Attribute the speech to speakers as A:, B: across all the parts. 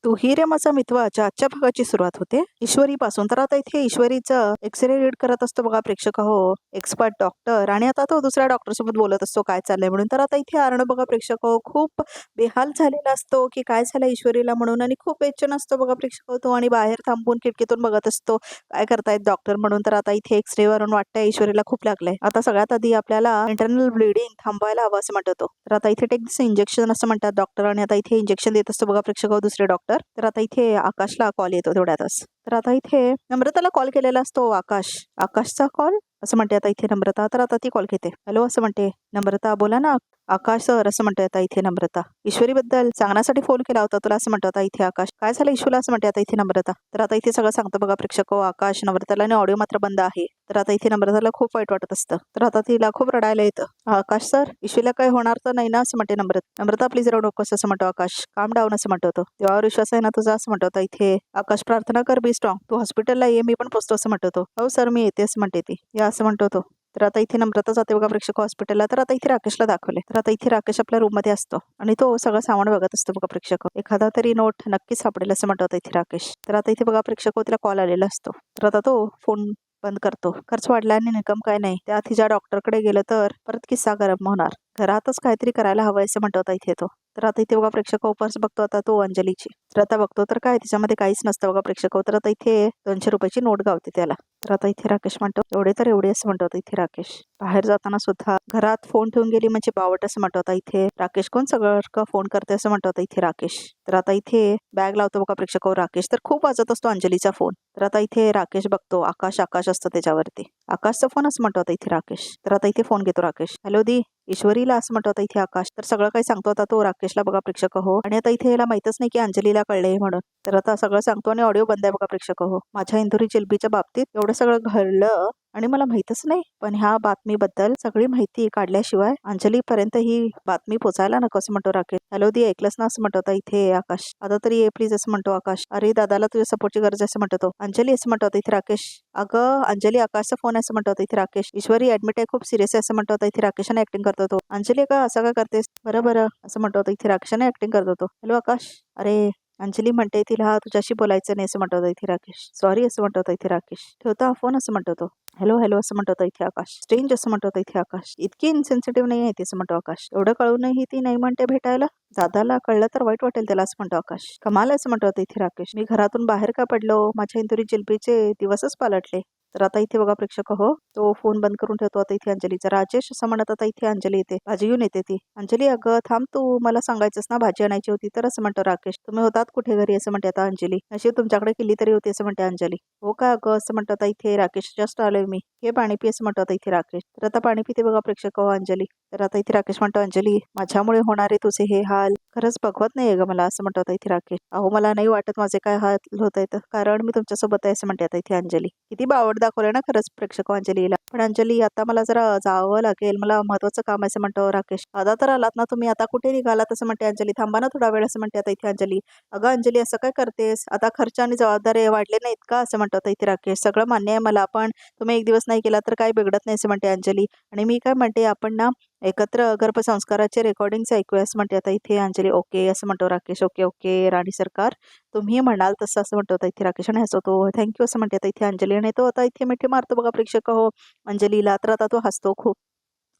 A: तूही रे माझा मितवाच्या आजच्या भागाची सुरुवात होते ईश्वरीपासून. तर आता इथे ईश्वरीचं एक्सरे रीड करत असतो बघा प्रेक्षक हो, एक्सपर्ट डॉक्टर. आणि आता तो दुसऱ्या डॉक्टर सोबत बोलत असतो काय चाललंय म्हणून. तर आता इथे अर्णव बघा प्रेक्षक हो खूप बेहाल झालेला असतो की काय झालं ईश्वरीला म्हणून, आणि खूप बेचैन असतो बघा प्रेक्षक हो तो, आणि बाहेर थांबून खिडकीतून बघत असतो काय करतायत डॉक्टर म्हणून. तर आता इथे एक्सरे वरून वाटतंय ईश्वरीला खूप लागलंय. आता सगळ्यात आधी आपल्याला इंटरनल ब्लिडिंग थांबवायला हवं असं म्हणतो. तर आता इथे टेक दिस इंजेक्शन असं म्हणतात डॉक्टर, आणि आता इथे इंजेक्शन देत असतो बघा प्रेक्षक हो दुसरे डॉक्टर. तर आता इथे आकाशला कॉल येतो तेवढ्यातच. तर आता इथे नम्रताला कॉल केलेला असतो आकाशचा कॉल असं म्हणते आता इथे नम्रता. तर आता ती कॉल घेते. हॅलो असं म्हणते नम्रता, बोला ना आकाश सर असं म्हणते आता इथे नम्रता. ईश्वरी बद्दल सांगण्यासाठी फोन केला होता तुला असं म्हणतो आता इथे आकाश. काय झालं इशूला असं म्हणते आता इथे नम्रता. तर आता इथे सगळं सांगतो बघा प्रेक्षक हो आकाश नम्रताला, आणि ऑडिओ मात्र बंद आहे. तर आता इथे नम्रताला खूप वाईट वाटत असतं. तर आता तिला खूप रडायला येतं. आकाश सर ईशूला काही होणार तर नाही ना असं म्हणते नम्रता प्लीज रडू नकोस असं म्हणतो आकाश. काम डाऊन असं म्हणतो तो. देवावर विश्वास आहे ना तुझा असं म्हणतो आता इथे आकाश. प्रार्थना कर, बी स्ट्रॉंग. तू हॉस्पिटलला ये, मी पण पोचतो असं म्हणतो तो. हो सर मी येते असं म्हणते ती. या असं म्हणतो तो. तर आता इथे नम्रता जाते बघा प्रेक्षक हॉस्पिटलला. तर आता इथे राकेशला दाखवले. तर आता इथे राकेश आपल्या रूम मध्ये असतो आणि तो सगळं सामान बघत असतो बघा प्रेक्षक. एखादा तरी नोट नक्कीच सापडेल असं म्हणतो आता इथे राकेश. तर आता इथे बघा प्रेक्षक तिला कॉल आलेला असतो. तर आता तो फोन बंद करतो. खर्च वाढला आणि इन्कम काय नाही. त्या तिच्या डॉक्टरकडे गेलं तर परत किस्सा गरम होणार. घरातच काहीतरी करायला हवं असं म्हणतो आता इथे तो. तर आता इथे बघा प्रेक्षक पर्स बघतो आता तो अंजलीची. तर आता बघतो तर काय तिच्यामध्ये काहीच नसतं बघा प्रेक्षक. तर आता इथे 200 रुपयाची नोट गावते त्याला. तर आता इथे राकेश म्हणतो एवढे तर एवढे असं म्हणतो आता इथे राकेश. बाहेर जाताना सुद्धा घरात फोन ठेवून गेली म्हणजे बावट असं म्हणतो आता इथे राकेश. कोण सगळं फोन करते असं म्हणतो आता इथे राकेश. तर आता इथे बॅग लावतो बघा प्रेक्षक राकेश. तर खूप वाजत असतो अंजलीचा फोन. तर आता इथे राकेश बघतो आकाश असतो त्याच्यावरती. आकाशचा फोन असं म्हणतो आता इथे राकेश. तर आता इथे फोन घेतो राकेश. हॅलो दी ईश्वरीला असं म्हणतो आता इथे आकाश. तर सगळं काही सांगतो आता तो राकेशला बघा प्रेक्षक हो. आणि आता इथे याला माहितच नाही की अंजलीला कळले म्हणून. तर आता सगळं सांगतो आणि ऑडिओ बंद आहे बघा प्रेक्षक हो. माझ्या इंदुरी जिलबीच्या बाबतीत एवढं सगळं घडलं आणि मला माहितच नाही, पण ह्या बातमीबद्दल सगळी माहिती काढल्याशिवाय अंजली पर्यंत ही बातमी पोचायला नको असं म्हणतो राकेश. हॅलो दी ऐकलंस ना असं म्हणतो आता इथे आकाश. आता तरी ये प्लीज असं म्हणतो आकाश. अरे दादाला तुझ्या सपोर्टची गरज आहे असं म्हणतो तो. अंजली असं म्हणतो इथे राकेश. अगं अंजली आकाशचा फोन आहे असं म्हणतो इथे राकेश. ईश्वरी ऍडमिट आहे, खूप सिरियस आहे असं म्हणतो इथे राकेशाने ऍक्टिंग करतो तो. अंजली का असं काय करतेस बरं असं म्हणतो इथे राकेशाने ऍक्टिंग करतो तो. हॅलो आकाश. अरे अंजली म्हणते तिला तुझ्याशी बोलायचं नाही असं म्हणतो इथे राकेश. सॉरी असं म्हणतो इथे राकेश. ठेवता फोन असं म्हणतो तो. हॅलो असं म्हणतो इथे आकाश. स्ट्रेंज असं म्हणतो इथे आकाश. इतकी इन्सेन्सिटिव्ह नाही आहे ती असं म्हणतो आकाश. एवढं कळूनही ती नाही म्हणते भेटायला. दादाला कळलं तर वाईट वाटेल त्याला असं म्हणतो आकाश. कमाल असं म्हणतो इथे राकेश. मी घरातून बाहेर का पडलो, माझ्या इंदुरी जिलबीचे दिवसच पालटले. तर आता इथे बघा प्रेक्षक हो तो फोन बंद करून ठेवतो आता इथे अंजलीचा. राजेश असं म्हणत आता इथे अंजली येते. भाजी घेऊन येते ती. अंजली अगं थांब, तू मला सांगायचंस ना भाजी आणायची होती. तर असं म्हणतो राकेश. तुम्ही होतात कुठे घरी असं म्हणते आता अंजली. अशी तुमच्याकडे केली तरी होती असं म्हणते अंजली. हो का अगं असं म्हणतो आता इथे राकेश. जस्ट आलोय मी, हे पाणी पी असं म्हणतो आता इथे राकेश. तर आता पाणी पिते बघा प्रेक्षक हो अंजली. तर आता इथे राकेश म्हणतो अंजली माझ्यामुळे होणारे तुझे हे हाल खरंच बघवत नाहीये ग मला असं म्हणतो आता इथे राकेश. अहो मला नाही वाटत माझे काय हाल होत आहेत, कारण मी तुमच्यासोबत आहे असं म्हणते आता इथे अंजली. किती बावड दाखवलं ना खरंच प्रेक्षक अंजलीला. पण अंजली आता मला जरा जावं लागेल, मला महत्वाचं काम आहे असं म्हणतो राकेश. आता तर आलात ना तुम्ही, आता कुठे निघालात असं म्हणते अंजली. थांबा ना थोडा वेळ असं म्हणते आता इथे अंजली. अगं अंजली असं काय करतेस, आता खर्च आणि जबाबदारी वाढले नाहीत का असं म्हणतो आता इथे राकेश. सगळं मान्य आहे मला, पण तुम्ही एक दिवस नाही केला तर काही बिघडत नाही असं म्हणते अंजली. आणि मी काय म्हणते आपण ना एकत्र गर्भसंस्काराचे रेकॉर्डिंग्स ऐकूया असं म्हणते आता इथे अंजली. ओके असं म्हणतो राकेश. ओके राणी सरकार तुम्ही म्हणाल तसं असं म्हणतो आता इथे राकेश. आणि हसतो थँक्यू असं म्हणते आता इथे अंजली. आणि तो आता इथे मिठी मारतो बघा प्रेक्षक हो अंजलीला. तर आता तो हसतो खूप.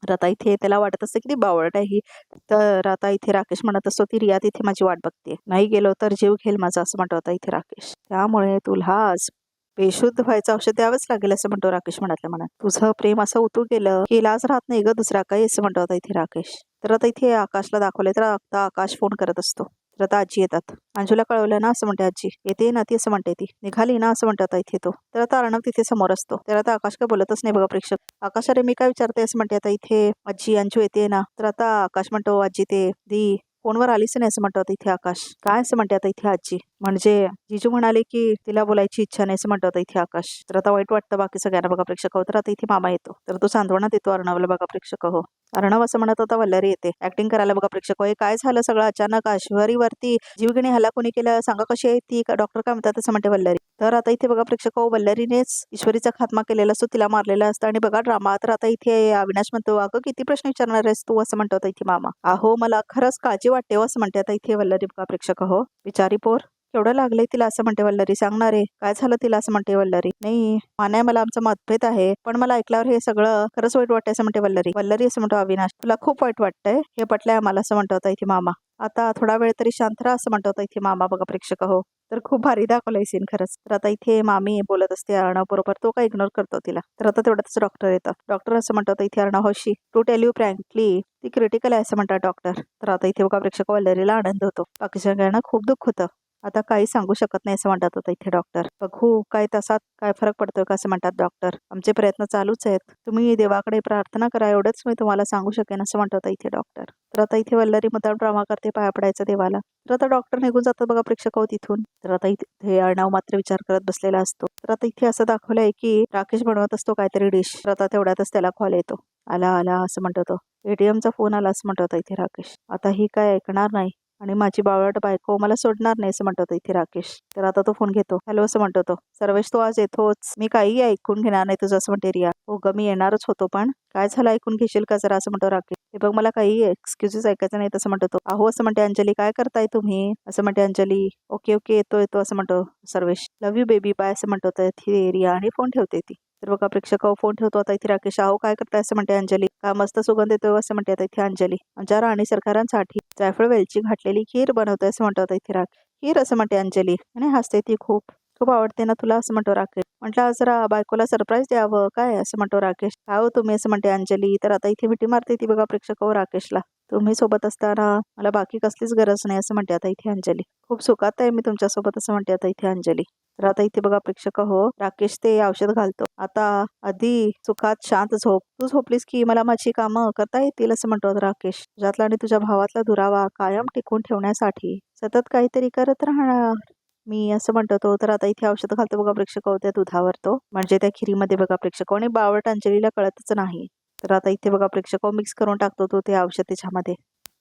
A: तर आता इथे त्याला वाटत असतं की ती बावळट आहे ही. तर आता इथे राकेश म्हणत असतो ती रिया तिथे माझी वाट बघते, नाही गेलो तर जीव घेईल माझा असं म्हणतो आता इथे राकेश. त्यामुळे तुला आज बेशुद्ध व्हायचं औषध द्यावंच लागेल असं म्हणतो राकेश मनातल्या मनात. तुझं प्रेम असं उतू गेलं की इलाज राहत नाही ग दुसरा काही असं म्हणतो आता इथे राकेश. तर आता इथे आकाशला दाखवले. तर आता आकाश फोन करत असतो. तर आता आजी येतात. अंजूला कळवलं ना असं म्हणते आजी. येते ना ती असं म्हणते ती. निघाली ना असं म्हणतो आता इथे तो. तर आता अर्णव तिथे समोर असतो. तर आता आकाश काय बोलतच नाही बघा प्रेक्षक. आकाश अरे मी काय विचारते असं म्हणते आता इथे आजी. अंजू येते ना. तर आता आकाश म्हणतो आजी ते दी फोनवर आलीच नाही असं म्हणतो आता इथे आकाश. काय असं म्हणते आता इथे आजी. म्हणजे जिजू म्हणाले की तिला बोलायची इच्छा नाही असं म्हणतो आता इथे आकाश. तर आता वाईट वाटतं बाकी सगळ्यांना बघा प्रेक्षक हो. तर आता इथे मामा येतो. तर तो सांत्वना देतो अर्णवला बघा प्रेक्षक हो. अर्णव असं म्हणत होता वल्लरी येते ऍक्टिंग करायला बघा प्रेक्षक हो. हे काय झालं सगळं अचानक, ऐश्वरीवरती जीवघेणी हल्ला कोणी केलं सांगा, कशी आहे ती, डॉक्टर काय म्हणतात असं म्हणते वल्लरी. तर आता इथे बघा प्रेक्षक हो वल्लरीनेच ईश्वरीचा खात्मा केलेला असतो, तिला मारलेला असतं. आणि बघा ड्रामा. तर आता इथे अविनाश म्हणतो अगं किती प्रश्न विचारणार आहेस तू असं म्हणतो आता इथे मामा. अहो मला खरंच काळजी वाटते असं म्हणते आता इथे वल्लरी बघा प्रेक्षक हो. बिचारी पोर केवढं लागलंय तिला असं म्हणते वल्लरी. सांगणार आहे काय झालं तिला असं म्हणते वल्लरी. नाही मान्य मला आमचं मतभेद आहे पण मला ऐकल्यावर हे सगळं खरंच वाईट वाटतंय असं म्हणते वल्लरी. वल्लरी असं म्हणतो अविनाश तुला खूप वाईट वाटतंय हे पटलंय आम्हाला असं म्हणतो होता इथे मामा. आता थोडा वेळ तरी शांत राहा असं म्हणतो होता इथे मामा. बघा प्रेक्षक हो तर खूप भारी दाखवलंय सीन खरंच. तर आता इथे मामी बोलत असते अर्णव बरोबर. तो काय इग्नोर करतो तिला. तर आता तेवढ्यातच डॉक्टर येतात. डॉक्टर असं म्हणतात इथे अर्णव हौशी टू टेल यू फ्रँकली ती क्रिटिकल आहे असं म्हणतात डॉक्टर. तर आता इथे बघा प्रेक्षक वल्लरीला आनंद होतो. बाकी सगळ्यांना खूप दुःख होतं. आता काही सांगू शकत नाही असं म्हणतात होता इथे डॉक्टर. बघू काय तसात काय फरक पडतोय का असं म्हणतात डॉक्टर. आमचे प्रयत्न चालूच आहेत. तुम्ही देवाकडे प्रार्थना करा एवढंच मी तुम्हाला सांगू शकेन असं म्हणतात होता इथे डॉक्टर. तर आता इथे वल्लरी मुद्दाम ड्रामा करते पाया पडायचा देवाला. तर आता डॉक्टर निघून जातात बघा प्रेक्षक हो तिथून. तर आता इथे अर्णव मात्र विचार करत बसलेला असतो. तर आता इथे असं दाखवलंय की राकेश बनवत असतो काहीतरी डिश. तर आता तेवढ्यातच त्याला कॉल येतो. आला आला असं म्हणतो तो. एटीएमचा फोन आला असं म्हणतो होता इथे राकेश. आता ही काय ऐकणार नाही आणि माझी बावळट बायको मला सोडणार नाही असं म्हणतो होता इथे राकेश. तर आता तो फोन घेतो. हॅलो असं म्हणतो तो. सर्वेश तू आज येतोच. मी काही ऐकून घेणार नाही तुझं असं म्हणते रिया. हो ग मी येणारच होतो पण काय झालं ऐकून घेशील का जरा असं म्हणतो राकेश. हे बघ मला काही एक्सक्युजेस ऐकायचं नाही तसं म्हणतो तो. अहो असं म्हणते अंजली काय करताय तुम्ही असं म्हणते अंजली. ओके ओके येतो येतो असं म्हणतो Sarvesh. Love you baby bye असं म्हणतो ती रिया आणि फोन ठेवते ती. तर बघा प्रेक्षक फोन ठेवतो आता इथे राकेश. अहो काय करताय असं म्हणते अंजली. का मस्त सुगंध येतोय असं म्हणते आता इथे अंजली. आमच्या राणी सरकारांसाठी जायफळ वेलची घातलेली खीर बनवतोय असं म्हणतो आता इथे राकेश. खीर असं म्हणते अंजली आणि हसते ती. खूप खूप आवडते ना तुला असं म्हणतो राकेश. म्हटलं जरा बायकोला सरप्राईज द्यावं काय असं म्हणतो राकेश. काय हो तुम्ही असं म्हणते अंजली. तर आता इथे मिठी मारते ती बघा प्रेक्षक राकेशला. तुम्ही सोबत असताना मला बाकी कसलीच गरज नाही असं म्हणते आता इथे अंजली. खूप सुखात आहे मी तुमच्यासोबत असं म्हणते आता इथे अंजली. तर आता इथे बघा प्रेक्षक हो राकेश ते औषध घालतो. आता आधी सुखात शांत झोप. तू झोपलीस की मला माझी कामं करता येतील असं म्हणतो राकेश. तुझ्यातला आणि तुझ्या भावातला दुरावा कायम टिकून ठेवण्यासाठी सतत काहीतरी करत राहणार मी असं म्हणतो तो. तर आता इथे औषध घालतो बघा प्रेक्षक त्या दुधावर तो म्हणजे त्या खिरीमध्ये बघा प्रेक्षक आणि बावळट अंजलीला कळतच नाही. तर आता इथे बघा प्रेक्षक मिक्स करून टाकतो तो ते औषध त्याच्यामध्ये.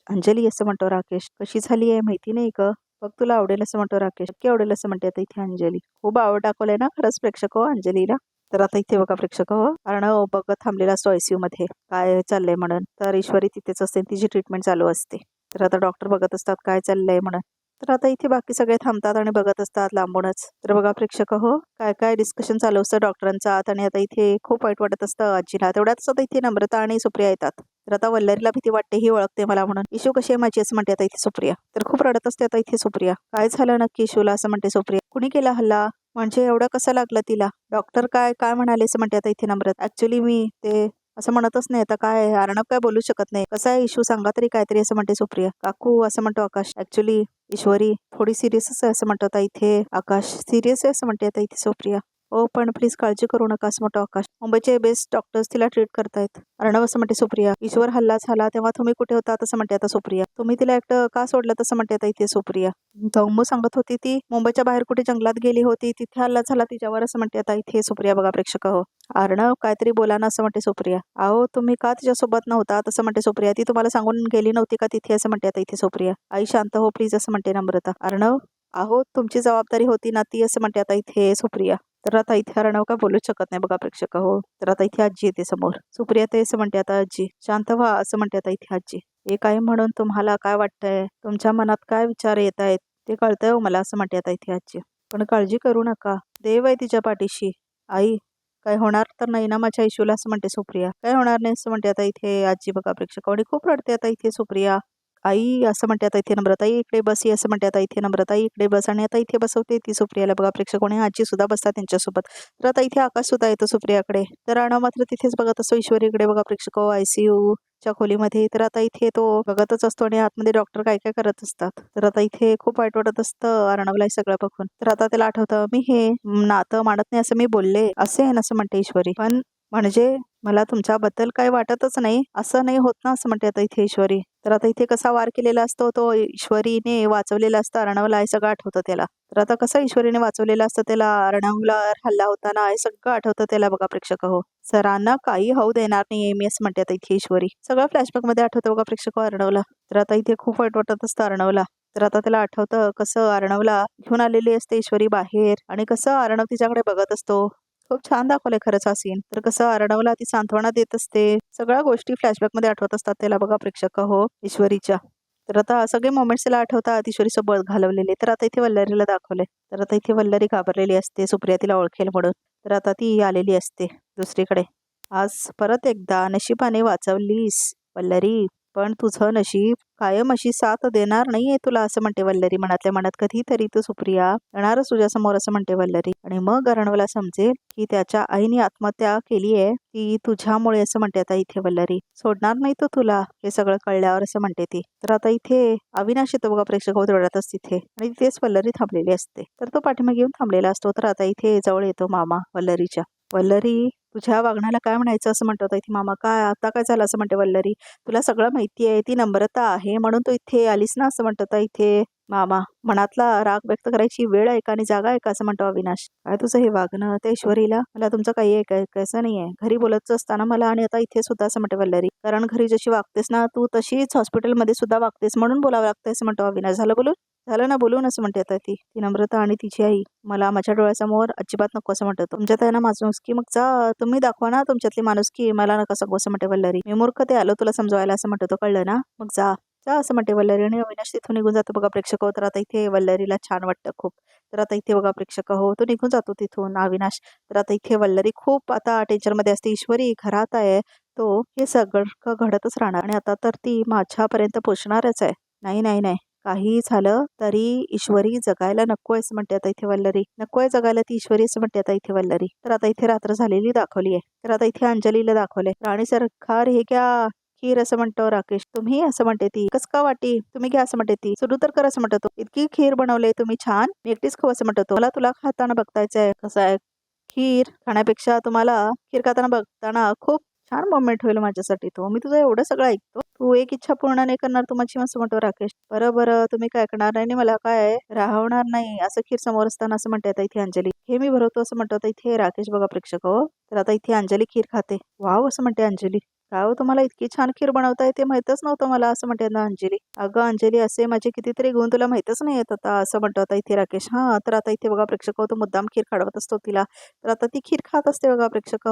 A: अंजली असं म्हणतो राकेश. कशी झाली आहे माहिती नाही ग बघ तुला आवडेल असं म्हणतो राकेश. नक्की आवडेल असं म्हणते आता इथे अंजली. खूप आवड दाखवलंय ना खरंच प्रेक्षक अंजलीला. तर आता इथे बघा प्रेक्षक अर्णव बघत थांबलेला असतो ICU मध्ये काय चाललंय म्हणून. तर ईश्वरी तिथेच असते तिची ट्रीटमेंट चालू असते. तर आता डॉक्टर बघत असतात काय चाललंय म्हणून. तर आता इथे बाकी सगळे थांबतात आणि बघत असतात लांबूनच. तर बघा प्रेक्षक काय काय डिस्कशन चालू असतं डॉक्टरांचं आत आणि आता इथे खूप वाईट वाटत असतं आजीला. तेवढ्याच आता इथे नम्रता आणि सुप्रिया येतात. तर आता वल्लरीला भीती वाटते ही ओळखते मला म्हणून. इशू कशी आहे माझी असं म्हणते आता इथे सुप्रिया. तर खूप रडत असते आता इथे सुप्रिया. काय झालं नक्की इशूला असं म्हणते सुप्रिया. कुणी केला हल्ला म्हणजे एवढं कसं लागलं तिला. डॉक्टर काय काय म्हणाले असं म्हणते आता इथे नम्रता. ऍक्च्युली मी ते असं म्हणतच नाही आता काय अर्णव काय बोलू शकत नाही. कसा आहे इशू सांगा तरी काहीतरी असं म्हणते सुप्रिया. काकू असं म्हणतो आकाश. ऍक्च्युली ईश्वरी थोडी सिरियसच आहे असं म्हणतो आता इथे आकाश. सिरियस आहे असं म्हणते आता इथे सुप्रिया. हो पण प्लीज काळजी करू नका असं म्हणतो आकाश. मुंबईचे बेस्ट डॉक्टर्स तिला ट्रीट करतायत. अर्णव असं म्हणते सुप्रिया. ईश्वर हल्ला झाला तेव्हा तुम्ही कुठे होता असं म्हणते आता सुप्रिया. तुम्ही तिला एकटं का सोडलं तसं म्हणते आता इथे सुप्रिया. धम्मू सांगत होती ती मुंबईच्या बाहेर कुठे जंगलात गेली होती तिथे हल्ला झाला तिच्यावर असं म्हणते आता इथे सुप्रिया. बघा प्रेक्षक अर्णव काहीतरी बोला ना असं म्हणते सुप्रिया. अहो तुम्ही का तिच्यासोबत नव्हता तसं म्हणते सुप्रिया. ती तुम्हाला सांगून गेली नव्हती का तिथे असं म्हणते आता इथे सुप्रिया. आई शांत हो प्लीज असं म्हणते नम्रता. अर्णव अहो तुमची जबाबदारी होती ना ती असं म्हणते आता इथे सुप्रिया. तर आता इथे अर्णव का बोलूच शकत नाही बघा प्रेक्षक तर आता इथे आजी येते समोर. सुप्रिया ते असं म्हणते आता आजी. शांत व्हा असं म्हणते आता इथे आजी. हे काय म्हणून तुम्हाला काय वाटतंय तुमच्या मनात काय विचार येत आहेत ते कळतंय हो मला असं म्हणते आता इथे आजी. पण काळजी करू नका देव आहे तिच्या पाठीशी. आई काय होणार तर नाही ना माझ्या इशूला असं म्हणते सुप्रिया. काय होणार नाही असं म्हणते आता इथे आजी बघा प्रेक्षक आणि खूप रडते आता इथे सुप्रिया. आई असं म्हणते आता इथे नम्रताई इकडे बसी असं म्हणते आता इथे नम्रताई इकडे बस आणि आता इथे बसवते ती सुप्रियाला बघा प्रेक्षक आणि आजी सुद्धा बसतात त्यांच्यासोबत. तर आता इथे आकाश सुद्धा येतो सुप्रियाकडे. तर अर्णव मात्र तिथेच बघत असतो ईश्वरीकडे बघा प्रेक्षक ICU च्या खोलीमध्ये. तर आता इथे तो बघतच असतो आणि आतमध्ये डॉक्टर काय काय करत असतात. तर आता इथे खूप वाईट वाटत असतं अर्णवला हे सगळं बघून. तर आता त्याला आठवतं मी हे नातं मानत नाही असं मी बोलले असे आहे असं म्हणते ईश्वरी. पण म्हणजे मला तुमच्याबद्दल काही वाटतच नाही असं नाही होत ना असं म्हणते आता इथे ईश्वरी. तर आता इथे कसा वार केलेला असतो तो ईश्वरीने वाचवलेला असतं अर्णवला हे सगळं आठवतं त्याला. तर आता कसं ईश्वरीने वाचवलेलं असतं त्याला अर्णवला हल्ला होताना हे सगळं आठवतं त्याला बघा प्रेक्षक सरांना काही होऊ देणार नाही मी असं म्हणते आता इथे ईश्वरी. सगळं फ्लॅशबॅक मध्ये आठवतं बघा प्रेक्षक अर्णवला. तर आता इथे खूप वाईट वाटत असतं अर्णवला. तर आता त्याला आठवतं कसं अर्णवला घेऊन आलेली असते ईश्वरी बाहेर आणि कसं अर्णव तिच्याकडे बघत असतो. खूप छान दाखवलंय खरंच हा सीन. तर कसं अर्णवला ती सांत्वना देत असते. सगळ्या गोष्टी फ्लॅशबॅक मध्ये आठवत असतात त्याला बघा प्रेक्षक ईश्वरीच्या. तर आता सगळे मोमेंट्स तिला आठवतात ईश्वरीसोबत घालवलेले. तर आता इथे वल्लरीला दाखवले. तर आता इथे वल्लरी घाबरलेली असते सुप्रिया तिला ओळखेल म्हणून. तर आता ती आलेली असते दुसरीकडे. आज परत एकदा नशिबाने वाचवलीस वल्लरी, पण तुझं नशीब कायम अशी साथ देणार नाहीये तुला, असं म्हणते वल्लरी मनातल्या मनात. कधीतरी तू सुप्रिया येणारच तुझ्या समोर, असं म्हणते वल्लरी. आणि मग अर्णवला समजेल की त्याच्या आईने आत्महत्या केलीये ती तुझ्यामुळे, असं म्हणते आता इथे वल्लरी. सोडणार नाही तो तुला हे सगळं कळल्यावर, असं म्हणते ती. तर आता इथे अविनाश येतो बघा प्रेक्षक रडतच तिथे, आणि तिथेच वल्लरी थांबलेली असते. तर तो पाठीमागे येऊन थांबलेला असतो. तर आता इथे जवळ येतो मामा वल्लरीच्या. वल्लरी, तुझ्या वागण्याला काय म्हणायचं, असं म्हणतो आता इथे मामा. काय आता काय झालं, असं म्हणते वल्लरी. तुला सगळं माहिती आहे, ती नम्रता आहे म्हणून तू इथे आलीस ना, असं म्हणतो आता इथे मामा. मनातला राग व्यक्त करायची वेळ आहे का आणि जागा आहे का, असं म्हणतो अविनाश. काय तुझं हे वागणं त्या ईश्वरीला, मला तुमचं काही ऐकायचं नाहीये. घरी बोलत असताना मला, आणि आता इथे सुद्धा, असं म्हणते वल्लरी. कारण घरी जशी वागतेस ना तू, तशीच हॉस्पिटलमध्ये सुद्धा वागतेस म्हणून बोलावं लागतं, असं म्हणतो अविनाश. झालं ना बोलून, असं म्हणते आता ती नम्रता आणि तिची आई. मला माझ्या डोळ्यासमोर अजिबात नको, असं म्हणतो. तुमच्यात आहे ना माणुसकी, मग जा तुम्ही दाखवा ना तुमच्यातली माणुसकी, मला नका सांगू, असं म्हणते वल्लरी. मी मूर्ख ते आलो तुला समजवायला, असं म्हणतो. कळलं ना, मग जा जा, असं म्हणते वल्लरी. आणि अविनाश तिथून निघून जातो बघा प्रेक्षक. तर आता इथे वल्लरीला छान वाटतं खूप. तर आता इथे बघा प्रेक्षक तो निघून जातो तिथून अविनाश. तर आता इथे वल्लरी खूप आता टेन्शनमध्ये असते. ईश्वरी घरात आहे, तो हे सगळं घडतच राहणार आणि आता तर ती माझ्यापर्यंत पोचणारच आहे. नाही नाही नाही, काही झालं तरी ईश्वरी जगायला नको, असं म्हणते आता इथे वल्लरी. नको आहे जगायला ती ईश्वरी, असं म्हणते आता इथे वल्लरी. तर आता इथे रात्र झालेली दाखवली आहे. तर आता इथे अंजलीला दाखवले. राणी सरकार हे क्या खीर, असं म्हणतो राकेश. तुम्ही, असं म्हणते ती. कस का वाटी, तुम्ही घ्या, असं म्हणते ती. सुरू तर कर, असं म्हणतो. इतकी खीर बनवले तुम्ही छान, मी एकटीच खाऊ, असं म्हणतो. मला तुला खाताना बघतायचंय कसं आहे. खीर खाण्यापेक्षा तुम्हाला खीर खाताना बघताना खूप छान मोमेंट होईल माझ्यासाठी. तो मी तुझं एवढं सगळं ऐकतो, तू एक इच्छा पूर्ण नाही करणार तू माझी, असं म्हणतो राकेश. बरं तुम्ही काय ऐकणार नाही आणि मला काय राहणार नाही असं खीर समोर असताना, असं म्हणते आता इथे अंजली. हे मी भरवतो, असं म्हणतो आता इथे राकेश बघा प्रेक्षक. तर आता इथे अंजली खीर खाते. वाव, असं म्हणते अंजली. काय हो, तुम्हाला इतकी छान खीर बनवता येते, माहितच नव्हतं मला, असं म्हणते ना अंजली. अगं अंजली, असे माझे कितीतरी गुण तुला माहितच नाही येत आता, असं म्हणतो आता इथे राकेश. हा, तर आता इथे बघा प्रेक्षक तो मुद्दाम खीर खाडवत असतो तिला. तर आता ती खीर खात असते बघा प्रेक्षक.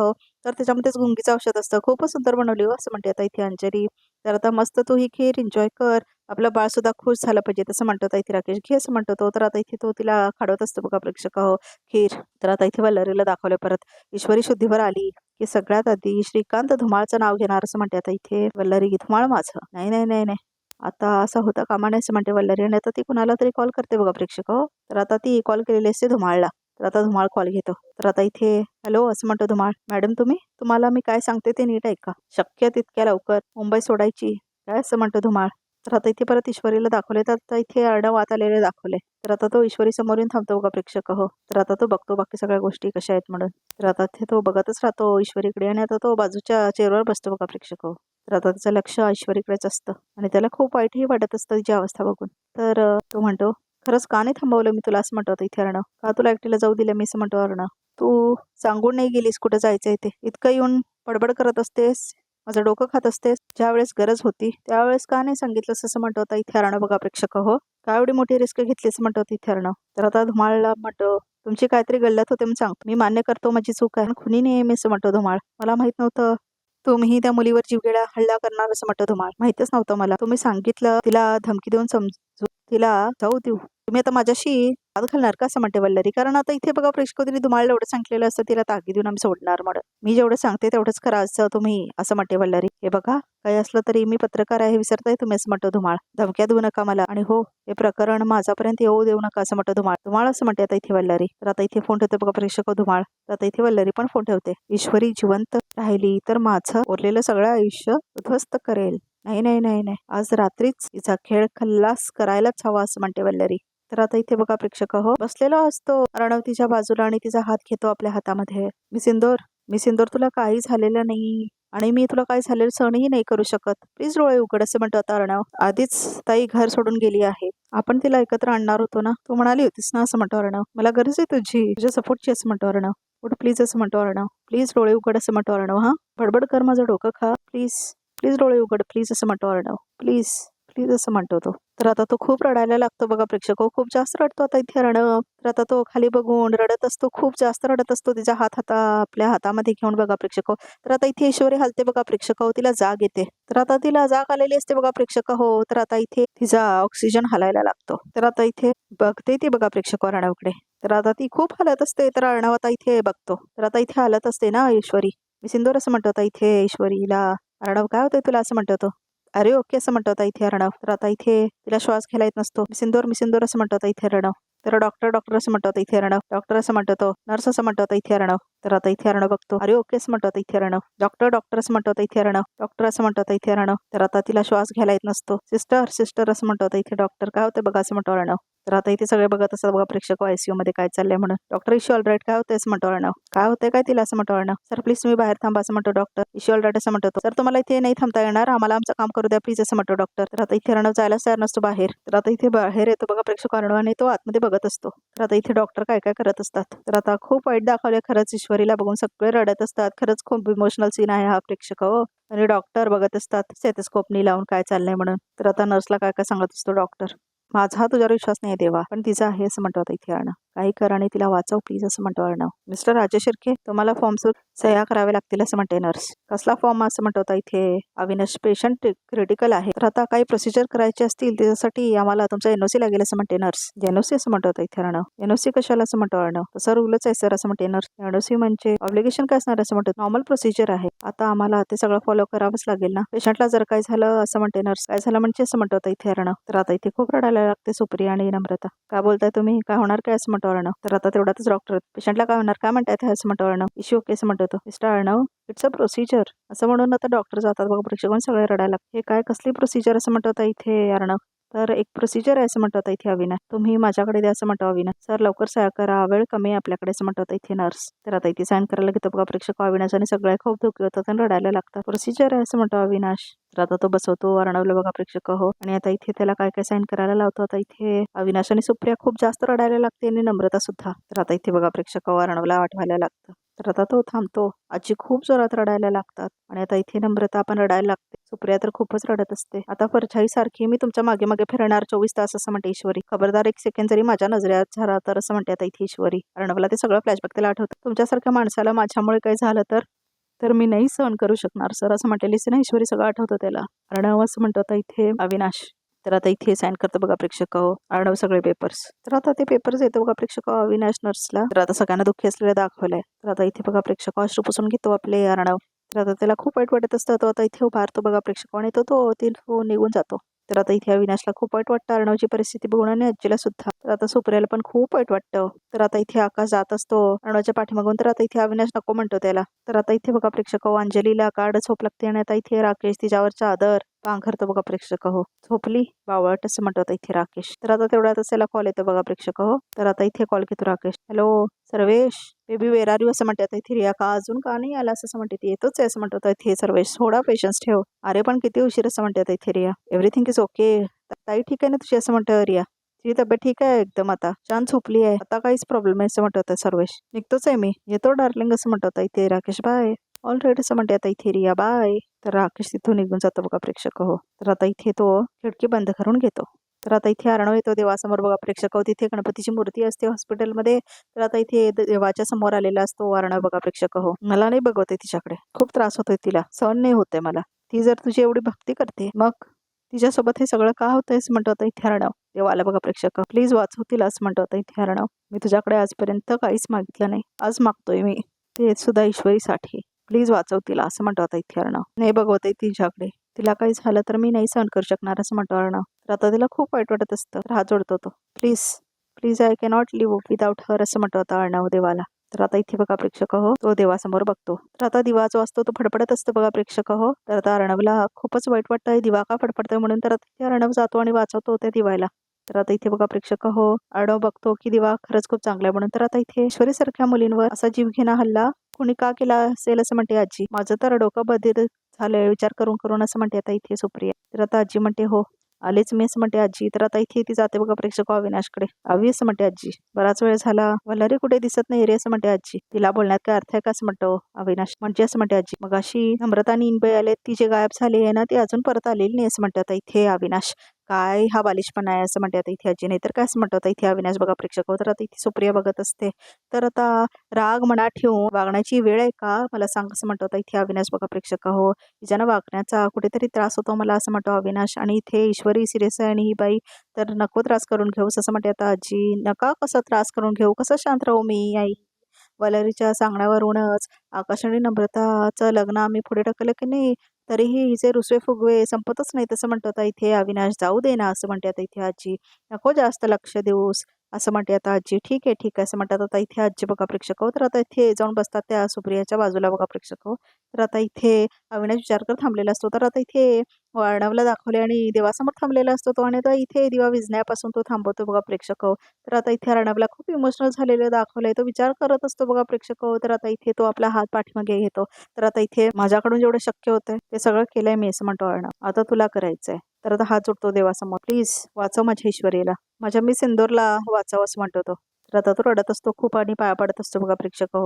A: तर त्याच्यामध्येच गुंगीचं औषध असतं. खूपच सुंदर बनवली हो, असं म्हणते आता इथे अंजली. तर आता मस्त तू ही खीर एन्जॉय कर, आपलं बाळ सुद्धा खुश झालं पाहिजे, तसं म्हणतो आता इथे राकेश. घे, असं म्हणतो तो. तर आता इथे तो तिला खाडवत असतो बघा प्रेक्षक खीर. तर आता इथे वल्लरीला दाखवलं परत. ईश्वरी शुद्धीवर आली की सगळ्यात आधी श्रीकांत धुमाळचं नाव घेणार, असं म्हणते आता इथे वल्लरी. धुमाळ माझं नाही नाही नाही नाही, आता असं होता कामा नाही, असं म्हणते वल्लरी. आणि आता ती कुणाला तरी कॉल करते बघा प्रेक्षक. तर आता ती कॉल केलेली असते धुमाळला. तर आता धुमाळ कॉल घेतो. तर आता इथे हॅलो, असं म्हणतो धुमाळ. मॅडम तुम्हाला मी काय सांगते ते नीट ऐका. शक्य तितक्या लवकर मुंबई सोडायची काय, असं म्हणतो धुमाळ. तर आता इथे परत ईश्वरीला दाखवले. तर आता इथे अर्णव आत आलेले दाखवले. तर आता तो ईश्वरी समोर येऊन थांबतो बघा प्रेक्षक. तर आता तो बघतो बाकी सगळ्या गोष्टी कशा आहेत म्हणून. तर आता ते तो बघतच राहतो ईश्वरीकडे, आणि आता तो बाजूच्या चेअरवर बसतो बघा प्रेक्षक. तर आता त्याचं लक्ष ईश्वरीकडेच असतं आणि त्याला खूप वाईटही वाटत असतं तिची अवस्था बघून. तर तो म्हणतो, खरंच का नाही थांबवलं मी तुला, असं म्हणतो आता इथे अर्णव. का तुला एकटीला जाऊ दिलं मी, असं म्हणतो अर्णव. तू सांगून नाही गेलीस कुठं जायचंय ते, इतकं येऊन बडबड करत असतेस, माझं डोकं खात असतेस. ज्या वेळेस गरज होती त्यावेळेस का नाही सांगितलंस, असं म्हणतो आता इथे अर्णव बघा प्रेक्षक. काय एवढी मोठी रिस्क घेतलीस, म्हणतो तिथे अर्णव. तर आता धुमाळला म्हणतो, तुमची काहीतरी गल्लत होते मी सांगतो, मी मान्य करतो माझी चूक आहे, खुनी नाही मी, असं म्हणतो धुमाळ. मला माहित नव्हतं तुम्ही त्या मुलीवर जीवघेडा हल्ला करणार, असं म्हणतो धुमाळ. माहितच नव्हतं मला, तुम्ही सांगितलं तिला धमकी देऊन समजू तिला जाऊ देऊ, तुम्ही आता माझ्याशी हात घालणार का, असं म्हणते वल्लरी. कारण आता इथे बघा प्रेक्षक तिने धुमाळला एवढं सांगितलेलं असतं तिला ताकी देऊन आम्ही सोडणार म्हणून. मी जेवढं सांगते तेवढंच करा असं तुम्ही, असं म्हणते वल्लरी. हे बघा काही असलं तरी मी पत्रकार आहे, विसरताय तुम्ही, असं म्हणतो धुमाळ. धमक्या देऊ नका मला, आणि हो हे प्रकरण माझ्यापर्यंत येऊ देऊ नका, असं म्हणतो धुमाळ. असं म्हणते आता इथे वल्लरी. तर आता इथे फोन ठेवते बघा प्रेक्षक धुमाळ. तर आता इथे वल्लरी पण फोन ठेवते. ईश्वरी जिवंत राहिली तर माझं उरलेलं सगळं आयुष्य उद्ध्वस्त करेल. नाही नाही नाही नाही, आज रात्रीच तिचा खेळ खल्लास करायलाच हवा, असं म्हणते वल्लरी. तर आता इथे बघा प्रेक्षक बसलेला असतो अर्णव तिच्या बाजूला आणि तिचा हात घेतो आपल्या हातामध्ये. मी सिंदूर तुला काही झालेलं नाही, आणि मी तुला काही झालेलं सहनही नाही करू शकत, प्लीज डोळे उघड, असं म्हणतो आता अर्णव. आधीच ताई घर सोडून गेली आहे, आपण तिला एकत्र आणणार होतो ना, तू म्हणाली होतीस ना, असं म्हणतो अर्णव. मला गरज आहे तुझ्या सपोर्टची, असं म्हणतो अर्णव. उठ प्लीज, असं म्हणतो अर्णव. प्लीज डोळे उघड, असं म्हणतो अर्णव. हा, बडबड कर, माझं डोकं खा, प्लीज प्लीज डोळे उघड प्लीज, असं म्हणतो अर्णव. प्लीज प्लीज असं म्हणतो तो. तर आता तो खूप रडायला लागतो बघा प्रेक्षक खूप जास्त रडतो आता इथे अर्णव. तर आता तो खाली बघून रडत असतो, खूप जास्त रडत असतो. तिचा आपल्या हातामध्ये घेऊन बघा प्रेक्षक तर आता इथे ईश्वरी हलते बघा प्रेक्षक तिला जाग येते. तर आता तिला जाग आलेली असते बघा प्रेक्षक तर आता इथे तिचा ऑक्सिजन हलायला लागतो. तर आता इथे बघते ती बघा प्रेक्षक अर्णवकडे. तर आता ती खूप हलत असते. तर अर्णव आता इथे बघतो. तर आता इथे हलत असते ना ईश्वरी. मी सिंदूर असं म्हणतो आता इथे ईश्वरीला. अर्णव काय होतंय तुला असं म्हणतो तो. अरे ओके असं म्हणतो आता इथे अर्णव. तर आता इथे तिला श्वास घ्यायला येत नसतो. मी सिंदूर असं म्हणतो आता इथे अर्णव. तर डॉक्टर असं म्हणतो आता इथे अर्णव. डॉक्टर असं म्हणतो तो. नर्स असं म्हणतो आता इथे अर्णव. तर आता इथे अर्णव बघतो. अरे ओके असं म्हणतो आता इथे अर्णव. डॉक्टर असं म्हणतो आता इथे अर्णव. डॉक्टर असं म्हणतो आता इथे अर्णव. तर आता तिला श्वास घ्यायला येत नसतो. सिस्टर असं म्हणतो आता इथे डॉक्टर. काय होतं बघा असं म्हणतो अर्णव. तर आता इथे सगळे बघत असतात बघा प्रेक्षक आयसीयू मध्ये काय चाललंय म्हणून. डॉक्टर इशू ऑलराईट काय होतंय असं म्हणतो अर्णव. काय होतंय काय तिला असं म्हणतो अर्णव. सर प्लीज तुम्ही बाहेर थांबा असं म्हणतो डॉक्टर. इशू ऑलराईट असं म्हणतो सर तुम्हाला इथे नाही थांबता येणार, आम्हाला आमचं काम करू द्या प्लीज असं म्हणतो डॉक्टर. तर आता इथे अर्णव जायला तयार नसतो बाहेर. तर आता इथे बाहेर येतो बघा प्रेक्षक अर्णव आणि तो आतमध्ये बघत असतो. तर आता इथे डॉक्टर काय काय करत असतात. तर आता खूप वाईट दाखवले खरंच. ईश्वरीला बघून सगळे रडत असतात. खरंच खूप इमोशनल सीन आहे हा प्रेक्षक आणि डॉक्टर बघत असतात स्टेथोस्कोपनी लावून काय चाललंय म्हणून. तर आता नर्सला काय काय सांगत असतो डॉक्टर. माझा तुझ्यावर विश्वास नाही देवा, पण तिचा आहे असं म्हणतो आता इथे अर्णव. काही कर आणि तिला वाचव प्लीज असं म्हणतो अर्णव. मिस्टर राजेश शिर्के तुम्हाला फॉर्मवर सह्या कराव्या लागतील असं म्हणते नर्स. कसला फॉर्म असं म्हणतो आता इथे अविनाश. पेशंट क्रिटिकल आहे. तर आता काही प्रोसिजर करायची असतील त्याच्यासाठी आम्हाला तुमचा एनओसी लागेल असं म्हणते नर्स. एनओसी असं म्हणतो आता इथे अर्णव. एनओसी कशाला असं म्हणतो अर्णव. तसं रूलच आहे सर असं म्हणते नर्स. एनओसी म्हणजे ऑब्लिगेशन काय असणार असं म्हणतो. नॉर्मल प्रोसिजर आहे. आता आम्हाला ते सगळं फॉलो करावंच लागेल ना. पेशंटला जर काय झालं असं म्हणते नर्स. काय झालं म्हणजे असं म्हणतो आता इथे अर्णव. तर आता इथे खूप रडायला लागते सुप्रिया आणि नम्रता. काय बोलताय तुम्ही, काय होणार काय असं म्हणतो अर्णव. तर आता तेवढ्यातच डॉक्टर पेशंटला काय होणार काय म्हणतायत असं म्हणतो अर्णव. इश्यू ओके असं म्हणतो mister Arnav it's a procedure असं म्हणून आता डॉक्टर जातात बघा प्रेक्षक सगळे रडायला. हे काय कसली प्रोसिजर असं म्हणतो आता इथे अर्णव. तर एक प्रोसिजर आहे असं म्हणतो आता इथे अविनाश. तुम्ही माझ्याकडे द्या असं म्हणतो अविनाश. सर लवकर सह्या करा, वेळ कमी आहे आपल्याकडे असं म्हणतो आता इथे नर्स. तर आता इथे साईन करायला घेतो बघा प्रेक्षक अविनाश आणि सगळे खूप दुःखी होतात आणि रडायला लागतात. प्रोसिजर आहे असं म्हणतो अविनाश. तर आता तो बसवतो अर्णवला बघा प्रेक्षक आणि आता इथे त्याला काय काय साईन करायला लावतो. आता इथे अविनाश आणि सुप्रिया खूप जास्त रडायला लागते आणि नम्रता सुद्धा. तर आता इथे बघा प्रेक्षक अर्णवला आठवायला लागतं. तर आता तो थांबतो. आजी खूप जोरात रडायला लागतात आणि आता इथे नम्रता पण रडायला लागते. सुप्रिया तर खूपच रडत असते. आता परछाई सारखी मी तुमच्या मागे मागे फिरणार 24 तास असं म्हणते ईश्वरी. खबरदार एक सेकंड जरी माझ्या नजरेत झाला तर असं म्हणते आता इथे ईश्वरी. अर्णवला ते सगळं फ्लॅशबॅक त्याला आठवतं. तुमच्यासारख्या माणसाला माझ्यामुळे काही झालं तर मी नाही सहन करू शकणार सर असं म्हटलेलीच ना ईश्वरी. सगळं आठवतं त्याला. अर्णव असं म्हणतो आता इथे अविनाश. तर आता इथे साईन करतो बघा प्रेक्षक अर्णव सगळे पेपर्स. तर आता ते पेपर्स येतो बघा प्रेक्षक अविनाश नर्सला. तर आता सगळ्यांना दुःखी असलेलं दाखवलंय. तर आता इथे बघा प्रेक्षक अश्रू पुसून घेतो आपले अर्णव. तर आता त्याला खूप वाईट वाटत असतं. तो आता इथे उभारतो बघा प्रेक्षक आणि तो निघून जातो. तर आता इथे अविनाशला खूप वाईट वाटतं अर्णवची परिस्थिती बघून आणि आजीला सुद्धा. तर आता सुप्रियाला पण खूप वाईट वाटतं. तर आता इथे आकाश जात असतो अर्णवच्या पाठीमागून. तर आता इथे अविनाश नको म्हणतो त्याला. तर आता इथे बघा प्रेक्षक अंजलीला गाढ झोप लागते आणि आता इथे राकेश तिच्यावर चादर पांघरतो बघा प्रेक्षक झोपली बावळट असं म्हणतो आता इथे राकेश. तर आता तेवढ्यातच त्याला कॉल येतो बघा प्रेक्षक तर आता इथे कॉल घेतो Rakesh. Hello Sarvesh baby where are you असं म्हणतात इथे. रिया का अजून का नाही आला असं म्हणते ती. येतोच आहे असं म्हणतो इथे सर्वेश. थोडा पेशन्स ठेव. अरे पण किती उशीर असं म्हणतात इथे रिया. Everything is okay. ताई ठीक आहे ना तुझी असं म्हणतं रिया. तिची तब्येत ठीक आहे एकदम आता छान झोपली आहे आता काहीच प्रॉब्लेम आहे असं म्हणत सर्वेश. निघतोच आहे मी येतो डार्लिंग असं म्हणत इथे राकेश. बाय ऑलरेडी असं म्हणते आता इथे रिया बाय. तर राकेश तिथून निघून जातो बघा प्रेक्षक तर आता इथे तो खिडकी बंद करून घेतो. तर आता इथे अर्णव येतो देवासमोर बघा प्रेक्षक तिथे गणपतीची मूर्ती असते हॉस्पिटलमध्ये. तर आता इथे देवाच्या समोर आलेला असतो अर्णव बघा प्रेक्षक मला नाही बघवते तिच्याकडे. खूप त्रास होतोय तिला सहन नाही होते मला. ती जर तुझी एवढी भक्ती करते मग तिच्यासोबत हे सगळं का होतंय असं म्हणतो आता इथे अर्णव. देवाला बघा प्रेक्षक प्लीज वाचव तिला असं म्हणतो आता इथे अर्णव. मी तुझ्याकडे आजपर्यंत काहीच मागितलं नाही, आज मागतोय मी ते सुद्धा ईश्वरीसाठी. प्लीज वाचव तिला असं म्हणतो आता इथे अर्णव. नाही बघवते तिच्याकडे. तिला काही झालं तर मी नाही सहन करू शकणार असं म्हणतो अर्णव. तर आता तिला खूप वाईट वाटत असतं. हात जोडतो तो. Please I cannot live without her असं म्हणतो आता अर्णव देवाला. तर आता इथे बघा प्रेक्षक तो देवासमोर बघतो. तर आता दिवा जो असतो तो फडफडत असतो बघा प्रेक्षक तर आता अर्णवला खूपच वाईट वाटतंय दिवा का फडफडतोय म्हणून. तर आता अर्णव जातो आणि वाचवतो त्या दिवाला. तर आता इथे बघा प्रेक्षक अर्णव बघतो की दिवा खरंच खूप चांगला आहे म्हणून. तर आता इथे ईश्वरी सारख्या मुलींवर असा जीवघेणा हल्ला कुणी का केला असेल असं म्हणते आजी. माझं तर डोकं बधीर झालंय विचार करून करून असं म्हणते आता इथे सुप्रिया. तर आता आजी म्हणते हो आलीच मी असं म्हणते आजी. तर आता इथे ती जाते बघा प्रेक्षक अविनाशकडे. अवी असं म्हणते आजी, बराच वेळ झाला वल्लरी कुठे दिसत नाही रे असं म्हणते आजी. तिला बोलण्यात काय अर्थ आहे का असं म्हणतो अविनाश. म्हणजे असं म्हणते आजी, मग अशी नम्रता आणि इनबाई आले, ती जे गायब झाली आहे ना ती अजून परत आलेली नाही असं म्हणते आता इथे अविनाश. काय हा बालिशपणा आहे असं म्हणते आता इथे आजी. नाही तर काय असं म्हणतो आता इथे अविनाश बघा प्रेक्षक. तर आता इथे सुप्रिया बघत असते. तर आता राग मनात ठेवून वागण्याची वेळ आहे का मला सांग असं म्हणतो आता इथे अविनाश बघा प्रेक्षक. हो, तिच्यानं वागण्याचा कुठेतरी त्रास होतो मला असं म्हणतो अविनाश. आणि इथे ईश्वरी सिरियस आहे आणि ही बाई तर नको त्रास करून घेऊस असं म्हणते आता आजी. नका कसं त्रास करून घेऊ, कसं शांत राहू मी आई. वल्लरीच्या सांगण्यावरूनच आकाश आणि नम्रताचं लग्न आम्ही पुढे ढकललं की नाही, तरीही हिचे रुसवे फुगवे संपतच नाही तसं म्हणतो आता इथे अविनाश. जाऊ दे ना असं म्हणते आता इथे आजी. नको जास्त लक्ष देऊस असं म्हणते आता आजी. ठीक आहे ठीक आहे असं म्हणतात आता इथे आजी बघा प्रेक्षक. तर आता इथे जाऊन बसतात त्या सुप्रियाच्या बाजूला बघा प्रेक्षक. तर आता इथे अविनाश विचार करत थांबलेला असतो. तर आता इथे अर्णवला दाखवले आणि देवासमोर थांबलेला असतो तो. आणि आता इथे दिवा विझण्यापासून तो थांबवतो बघा प्रेक्षक. तर आता इथे अर्णवला खूप इमोशनल झालेलं दाखवलंय. तो विचार करत असतो बघा प्रेक्षक. तर आता इथे तो आपला हात पाठीमागे घेतो. तर आता इथे माझ्याकडून जेवढं शक्य होतंय ते सगळं केलंय मी असं म्हणतो अर्णव. आता तुला करायचंय. तर आता हात जोडतो देवासमोर. प्लीज वाचव माझ्या ईश्वरीला, माझ्या मिस इंदोरला वाचावं असं म्हणतो तो. तर आता तो रडत असतो खूप आणि पाया पडत असतो बघा प्रेक्षक.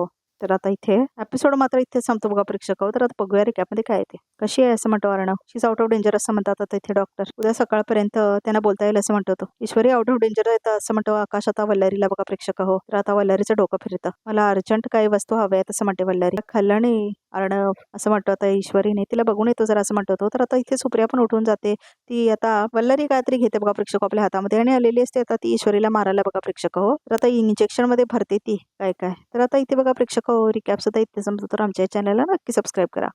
A: तर आता इथे एपिसोड मात्र इथे संपतो बघा प्रेक्षक. तर आता बघूया रिकॅपमध्ये काय येते. कशी आहे असं म्हणतो अर्णव. शी इज आउट ऑफ डेंजर असं म्हणतात आता इथे डॉक्टर. उद्या सकाळपर्यंत त्यांना बोलता येईल असं म्हणतो तो. ईश्वरी आउट ऑफ डेंजर आहे असं म्हणतो आकाश आता वल्लरीला बघा प्रेक्षक. तर आता वल्लरीचं डोकं फिरतं. मला अर्जंट काही वस्तू हव्या आहेत असं म्हणते वल्लरी. खाल्लं नाही अर्णव असं म्हणतो आता ईश्वरीने. तिला बघून येतो जरा असं म्हणतो तो. तर आता इथे सुप्रिया पण उठून जाते. ती आता वल्लरी काहीतरी घेते बघा प्रेक्षक आपल्या हातामध्ये आणि आलेली असते आता ती ईश्वरीला मारायला बघा प्रेक्षक. तर आता इंजेक्शन मध्ये भरते ती काय काय. तर आता इथे बघा प्रेक्षक रिकॅप सुद्धा इथे समजतो. तर आमच्या चॅनलला नक्की सबस्क्राईब करा.